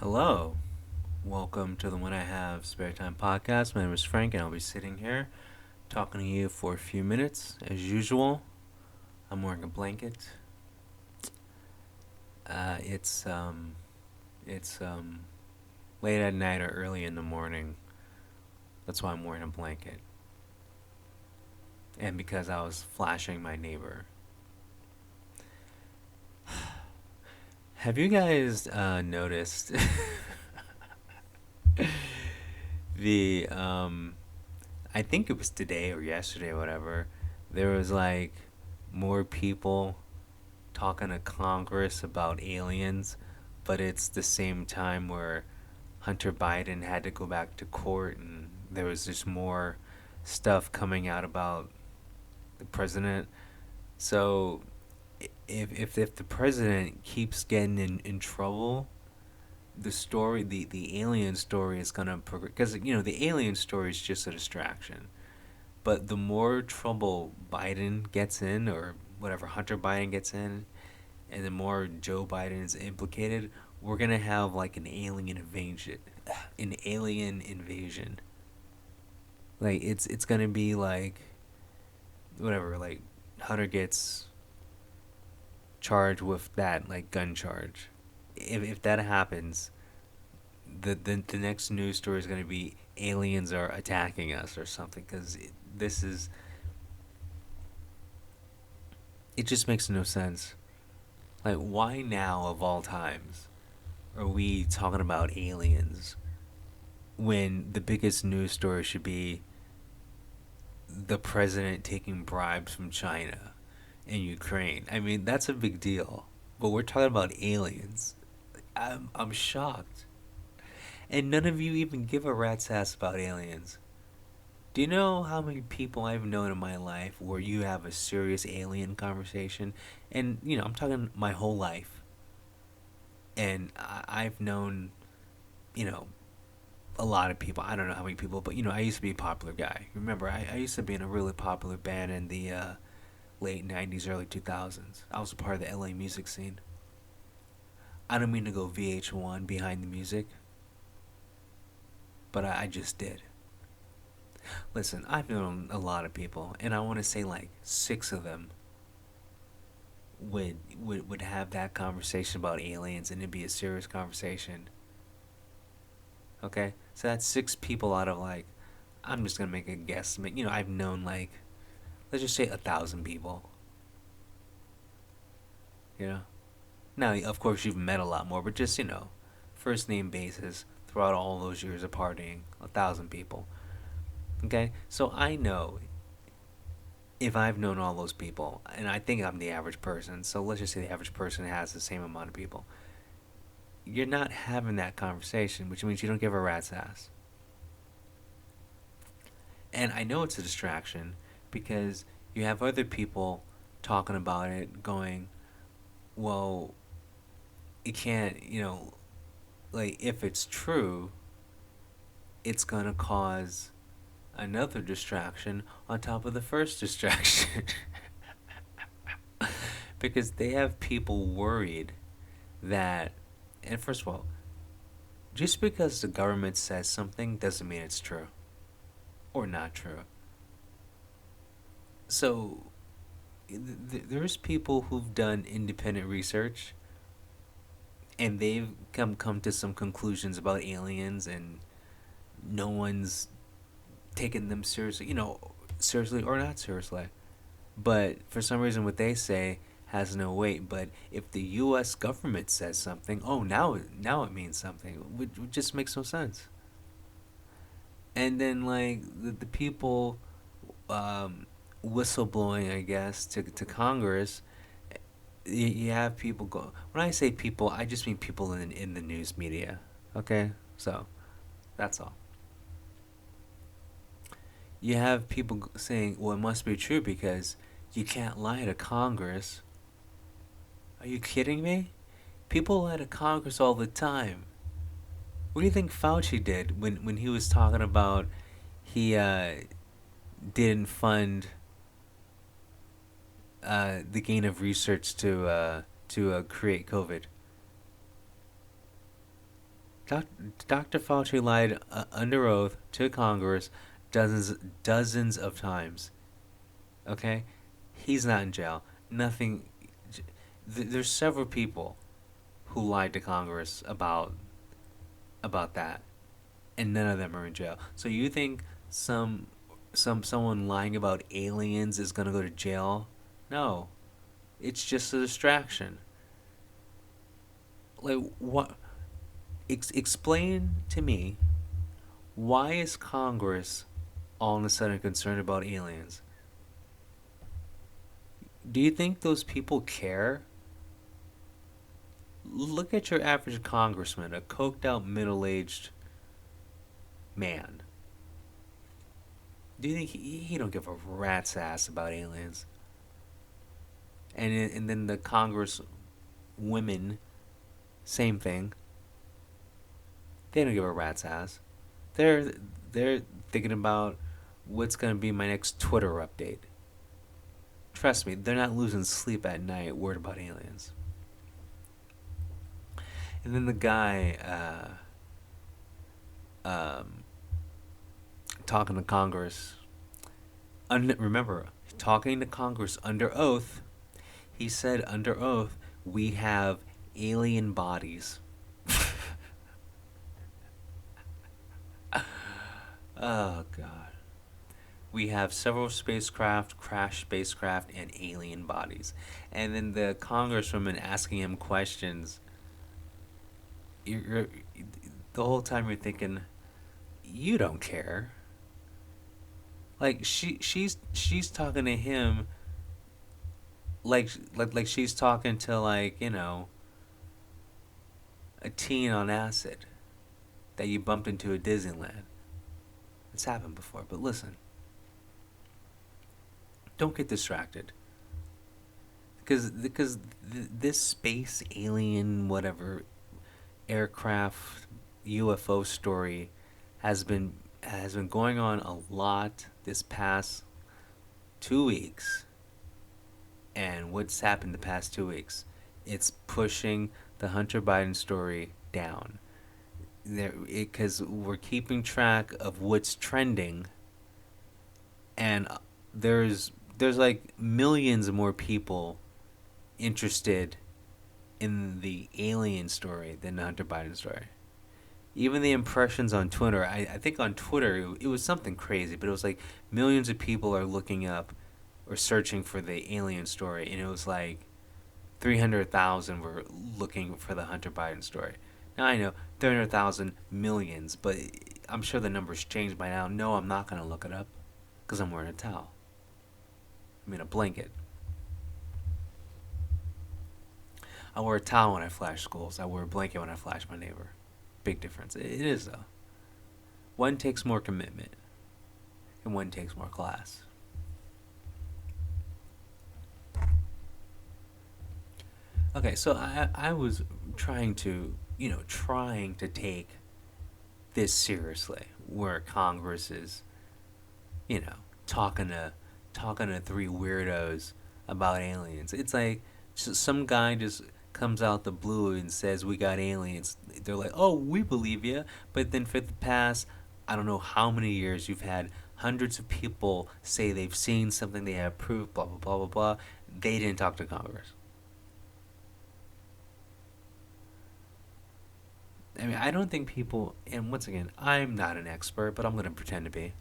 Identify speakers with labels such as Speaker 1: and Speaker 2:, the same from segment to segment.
Speaker 1: Hello, welcome to the When I Have Spare Time podcast. My name is Frank, and I'll be sitting here talking to you for a few minutes. As usual, I'm wearing a blanket. Uh, it's um, it's late at night or early in the morning. That's why I'm wearing a blanket, and because I was flashing my neighbor. Have you guys noticed the I think it was today or yesterday or whatever. There was like more people talking to Congress about aliens, but it's the same time where Hunter Biden had to go back to court and there was just more stuff coming out about the president. So if the president keeps getting in trouble, the alien story is gonna progress because the alien story is just a distraction. But the more trouble Biden gets in, or whatever Hunter Biden gets in, and the more Joe Biden is implicated, we're gonna have like an alien invasion. An alien invasion. Like it's gonna be like whatever. Like Hunter gets charged with that like gun charge. If that happens, the next news story is gonna be aliens are attacking us or something. Because this is it just makes no sense. Like why now of all times are we talking about aliens when the biggest news story should be the president taking bribes from China and Ukraine? I mean, that's a big deal. But we're talking about aliens. I'm shocked. And none of you even give a rat's ass about aliens. Do you know how many people I've known in my life where you have a serious alien conversation? And, I'm talking my whole life. And I've known, you know, a lot of people. I don't know how many people, but I used to be a popular guy. Remember, I used to be in a really popular band in the late 90s, early 2000s. I was a part of the LA music scene. I don't mean to go VH1 behind the music, but I just did. Listen, I've known a lot of people, and I want to say like six of them would have that conversation about aliens, and it'd be a serious conversation. Okay, so that's six people out of like, I'm just gonna make a guesstimate. I've known like, let's just say 1,000 people. You know, now of course you've met a lot more, but just first name basis throughout all those years of partying, 1,000 people. Okay, so I know if I've known all those people, and I think I'm the average person, so let's just say the average person has the same amount of people. You're not having that conversation, which means you don't give a rat's ass. And I know it's a distraction because you have other people talking about it, going, well, it can't, like if it's true, it's gonna cause another distraction on top of the first distraction. Because they have people worried that, and first of all, just because the government says something doesn't mean it's true or not true. So there's people who've done independent research and they've come to some conclusions about aliens, and no one's taken them seriously, seriously or not seriously. But for some reason, what they say has no weight. But if the U.S. government says something, oh, now it means something, which just makes no sense. And then like the people whistleblowing, I guess, to Congress. You have people go. When I say people, I just mean people in the news media. Okay, so that's all. You have people saying, "Well, it must be true because you can't lie to Congress." Are you kidding me? People lie to Congress all the time. What do you think Fauci did when he was talking about he didn't fund the gain of research to create COVID? Doc, Dr. Fauci lied under oath to Congress dozens of times. Okay, he's not in jail. Nothing. There's several people who lied to Congress about that, and none of them are in jail. So you think someone lying about aliens is gonna go to jail? No, it's just a distraction. Like what? Explain to me, why is Congress all of a sudden concerned about aliens? Do you think those people care? Look at your average congressman, a coked out middle aged man. Do you think he don't give a rat's ass about aliens? And then the Congress women, same thing. They don't give a rat's ass. They're they're thinking about what's gonna be my next Twitter update. Trust me, they're not losing sleep at night worried about aliens. And then the guy talking to Congress. Remember, talking to Congress under oath, he said under oath, we have alien bodies. Oh, God. We have several spacecraft, crashed spacecraft, and alien bodies. And then the congresswoman asking him questions. You're the whole time you're thinking, you don't care. Like she's talking to him like she's talking to, like, a teen on acid that you bumped into at Disneyland. It's happened before, but listen, don't get distracted because this space alien whatever aircraft UFO story has been going on a lot this past 2 weeks. And what's happened the past 2 weeks? It's pushing the Hunter Biden story down. Because we're keeping track of what's trending, and there's like millions more people interested in the alien story than the Hunter Biden story. Even the impressions on Twitter, I think on Twitter it was something crazy, but it was like millions of people are looking up or searching for the alien story, and it was like 300,000 were looking for the Hunter Biden story. Now I know 300,000 millions, but I'm sure the numbers changed by now. No, I'm not going to look it up because I'm wearing a towel. I mean, a blanket. I wear a towel when I flash schools. I wear a blanket when I flash my neighbor. Big difference. It is, though. One takes more commitment, and one takes more class. Okay, so I was trying to take this seriously, where Congress is, you know, talking to three weirdos about aliens. It's like some guy just comes out the blue and says we got aliens. They're like, oh, we believe you. But then for the past, I don't know how many years, you've had hundreds of people say they've seen something, they have proof, blah blah blah blah blah. They didn't talk to Congress. I mean, I don't think people, and once again, I'm not an expert, but I'm going to pretend to be.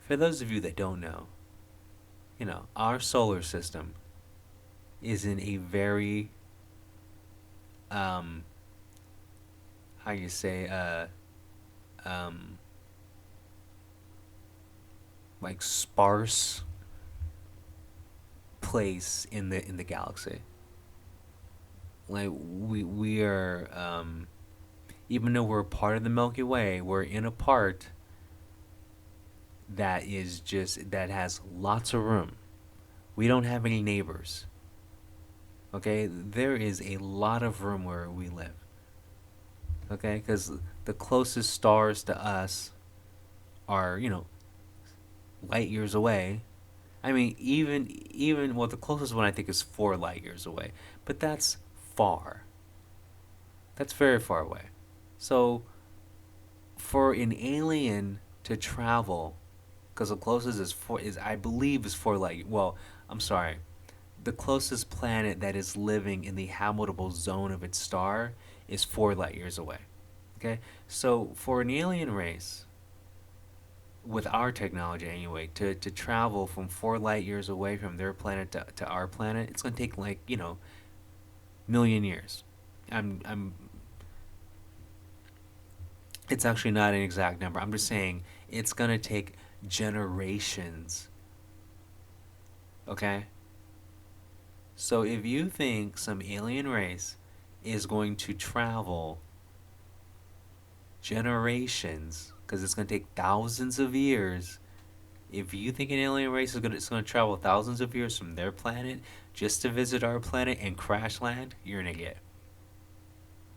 Speaker 1: For those of you that don't know, our solar system is in a very, um, how you say, um, like sparse place in the galaxy. Like we are, even though we're part of the Milky Way, we're in a part that has lots of room. We don't have any neighbors. Okay, there is a lot of room where we live. Okay, because the closest stars to us are, light years away. I mean, well, the closest one I think is 4 light years away, but that's far. That's very far away. So for an alien to travel, because the closest is I believe is for like well, I'm sorry, the closest planet that is living in the habitable zone of its star is 4 light years away. Okay, so for an alien race with our technology anyway, to travel from 4 light years away from their planet to our planet, it's gonna take like million years. I'm It's actually not an exact number. I'm just saying it's gonna take generations. Okay, so if you think some alien race is going to travel generations, because it's gonna take thousands of years. If you think an alien race it's gonna travel thousands of years from their planet just to visit our planet and crash land, you're an idiot.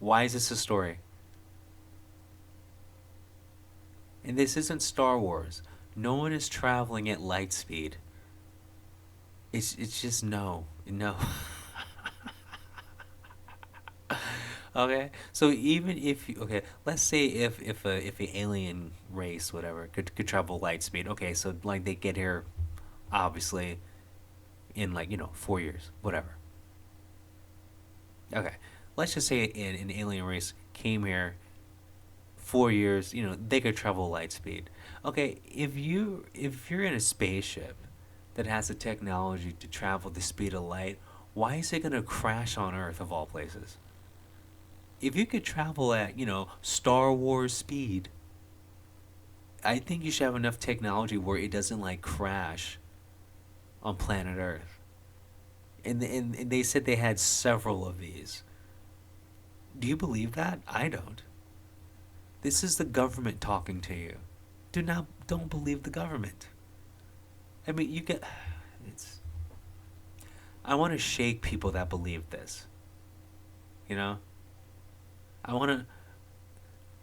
Speaker 1: Why is this a story? And this isn't Star Wars. No one is traveling at light speed. It's just no. Okay, so even if okay, let's say if a alien race whatever could travel light speed. Okay, so like they get here obviously in like 4 years, whatever. Okay, let's just say an alien race came here 4 years. They could travel light speed. Okay, if you're in a spaceship that has the technology to travel the speed of light, why is it gonna crash on Earth of all places? If you could travel at Star Wars speed, I think you should have enough technology where it doesn't like crash on planet Earth. And they said they had several of these. Do you believe that? I don't. This is the government talking to you. Don't believe the government. I mean, you get it's I want to shake people that believe this. You know? I want to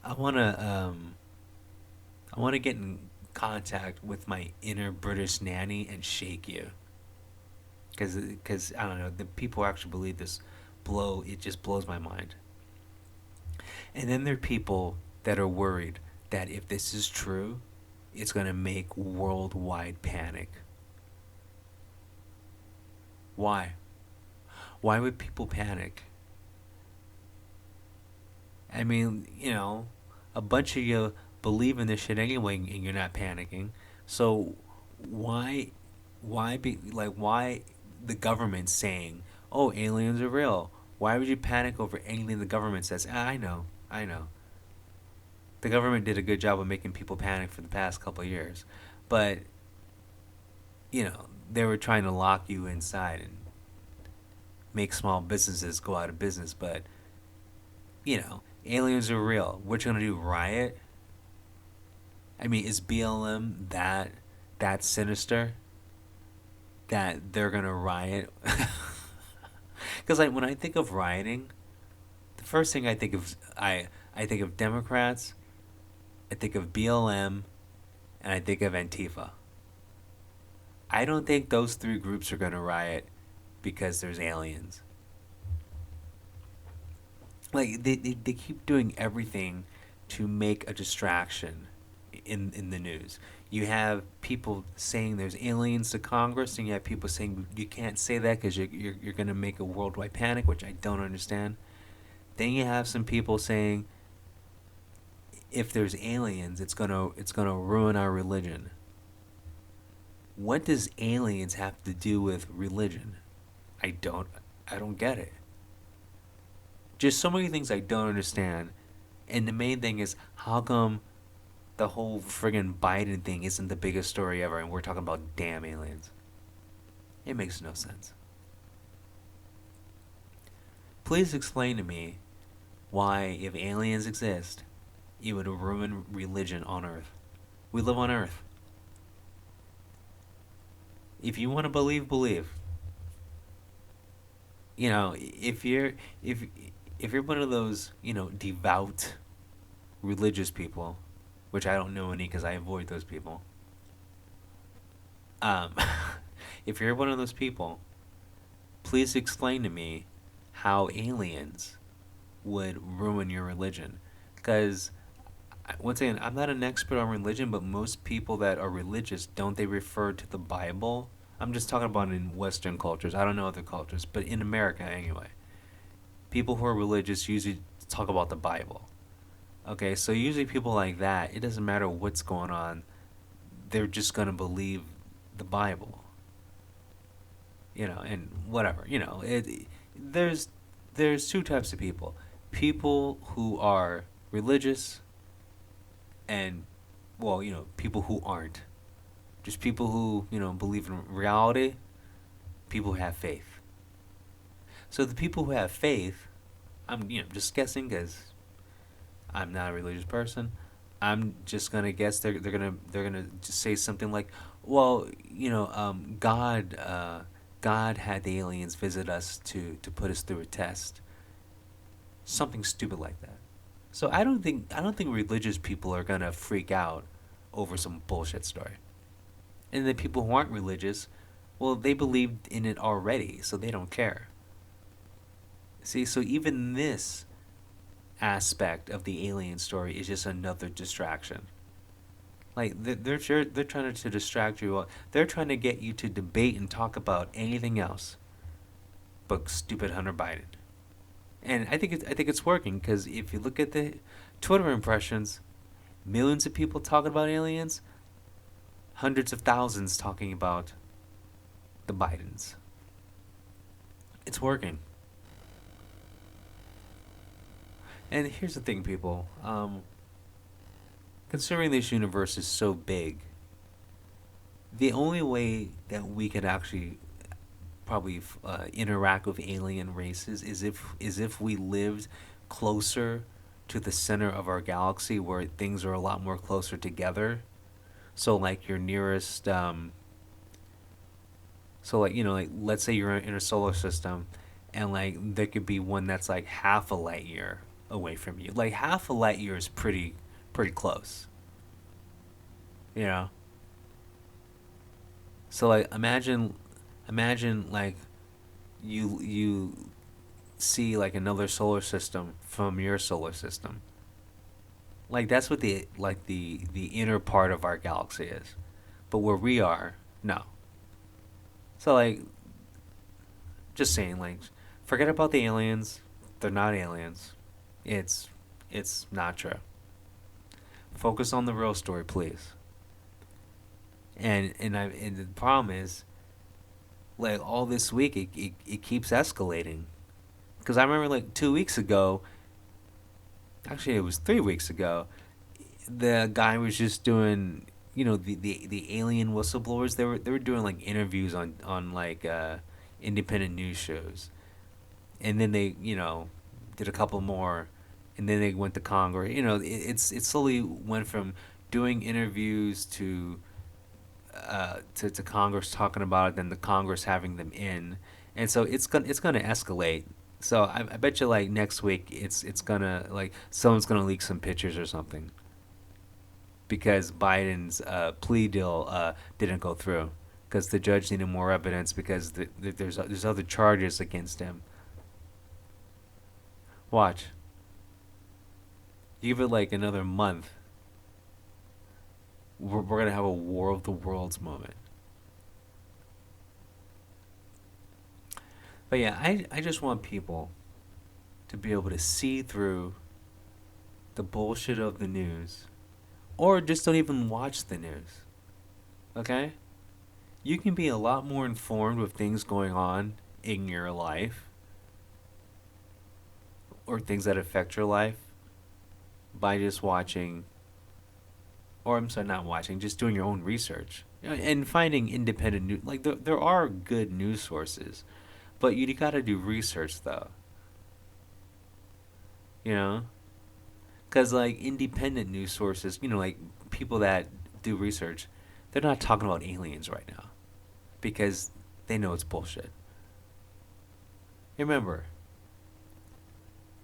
Speaker 1: I want to I want to get in contact with my inner British nanny and shake you. Cuz I don't know, the people who actually believe this it just blows my mind. And then there are people that are worried that if this is true, it's going to make worldwide panic. Why? Why would people panic? I mean, a bunch of you believe in this shit anyway and you're not panicking. So why why the government saying, "Oh, aliens are real." Why would you panic over anything the government says? I know. I know. The government did a good job of making people panic for the past couple of years. But, they were trying to lock you inside and make small businesses go out of business, but aliens are real. What you gonna do? Riot? I mean, is BLM that sinister that they're gonna riot? Because like when I think of rioting, the first thing I think of Democrats, I think of BLM, and I think of Antifa. I don't think those three groups are gonna riot because there's aliens. Like they keep doing everything to make a distraction in the news. You have people saying there's aliens to Congress, and you have people saying you can't say that because you're going to make a worldwide panic, which I don't understand. Then you have some people saying if there's aliens, it's gonna ruin our religion. What does aliens have to do with religion? I don't I don't get it. Just so many things I don't understand. And the main thing is how come the whole friggin' Biden thing isn't the biggest story ever and we're talking about damn aliens? It makes no sense. Please explain to me why, if aliens exist, it would ruin religion on Earth. We live on Earth. If you want to believe, believe. If you're one of those devout religious people, which I don't know any because I avoid those people. Um, if you're one of those people, please explain to me how aliens would ruin your religion. Because, once again, I'm not an expert on religion, but most people that are religious, don't they refer to the Bible? I'm just talking about in Western cultures. I don't know other cultures, but in America anyway. People who are religious usually talk about the Bible. Okay, so usually people like that, it doesn't matter what's going on, they're just going to believe the Bible. And whatever. There's there's two types of people. People who are religious and, well, people who aren't. Just people who, believe in reality, people who have faith. So the people who have faith, I'm, just guessing because I'm not a religious person. I'm just gonna guess they're gonna just say something like, well, God had the aliens visit us to put us through a test, something stupid like that. So I don't think religious people are gonna freak out over some bullshit story. And the people who aren't religious, well, they believed in it already, so they don't care. See, so even this aspect of the alien story is just another distraction. Like they're trying to distract you. They're trying to get you to debate and talk about anything else but stupid Hunter Biden. And I think it's working because if you look at the Twitter impressions, millions of people talking about aliens, hundreds of thousands talking about the Bidens. It's working. And here's the thing, people. Considering this universe is so big, the only way that we could actually probably interact with alien races is if we lived closer to the center of our galaxy where things are a lot more closer together. So like your nearest so like like let's say you're in a solar system and like there could be one that's like half a light year away from you. Like half a light year is pretty close, you know? So like imagine like you see like another solar system from your solar system. Like that's what the inner part of our galaxy is. But where we are, no. So like just saying like forget about the aliens. They're not aliens. It's it's not true. Focus on the real story, please. And the problem is like all this week it keeps escalating. Because I remember like 2 weeks ago, actually it was 3 weeks ago, the guy was just doing, the alien whistleblowers. They were doing like interviews on like independent news shows, and then they did a couple more, and then they went to Congress. It slowly went from doing interviews to Congress talking about it, then the Congress having them in, and so it's gonna escalate. So I bet you like next week it's gonna like someone's gonna leak some pictures or something because Biden's plea deal didn't go through because the judge needed more evidence because there's other charges against him. Watch, give it like another month, we're gonna have a War of the Worlds moment. But yeah, I just want people to be able to see through the bullshit of the news, or just don't even watch the news. Okay? You can be a lot more informed with things going on in your life or things that affect your life by just watching, or I'm sorry, not watching, just doing your own research and finding independent news. Like there are good news sources, but you got to do research though. You know, because like independent news sources, like people that do research, they're not talking about aliens right now because they know it's bullshit. Remember,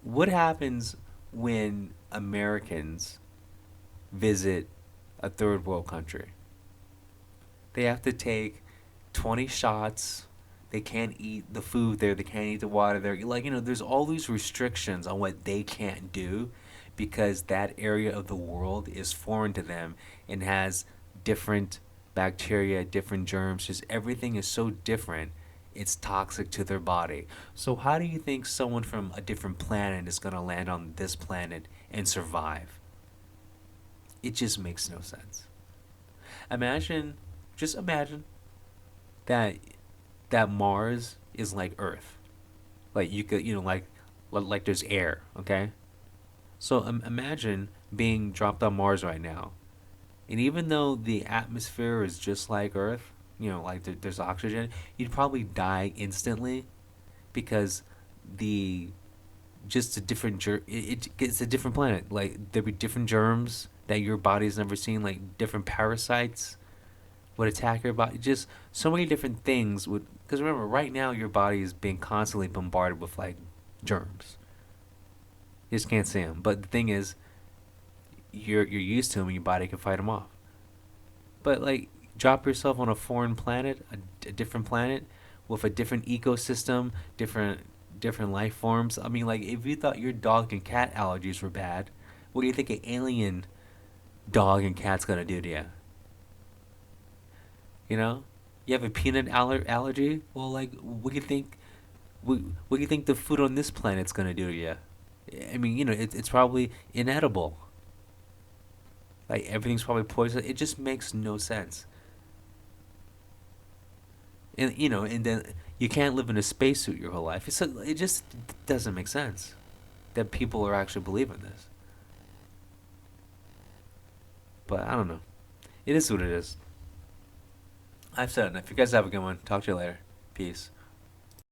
Speaker 1: what happens when Americans visit a third world country? They have to take 20 shots They can't eat the food there. They can't eat the water there. Like, there's all these restrictions on what they can't do because that area of the world is foreign to them and has different bacteria, different germs. Just everything is so different. It's toxic to their body. So, how do you think someone from a different planet is going to land on this planet and survive? It just makes no sense. Imagine, just imagine that Mars is like Earth. Like you could, like there's air, okay? So imagine being dropped on Mars right now. And even though the atmosphere is just like Earth, like there's oxygen, you'd probably die instantly because the just a different it's a different planet. Like there'd be different germs that your body's never seen, like different parasites would attack your body. Just so many different things would. Because remember, right now your body is being constantly bombarded with like germs. You just can't see them. But the thing is, you're used to them, and your body can fight them off. But like, drop yourself on a foreign planet, a different planet, with a different ecosystem, different life forms. I mean, like, if you thought your dog and cat allergies were bad, what do you think an alien dog and cat's gonna do to you? You know, you have a peanut allergy. Well, like, what do you think? What do you think the food on this planet's gonna do to you? I mean, it's probably inedible. Like everything's probably poison. It just makes no sense. And then you can't live in a spacesuit your whole life. It just doesn't make sense that people are actually believing this. But I don't know. It is what it is. I've said enough. You guys have a good one. Talk to you later. Peace.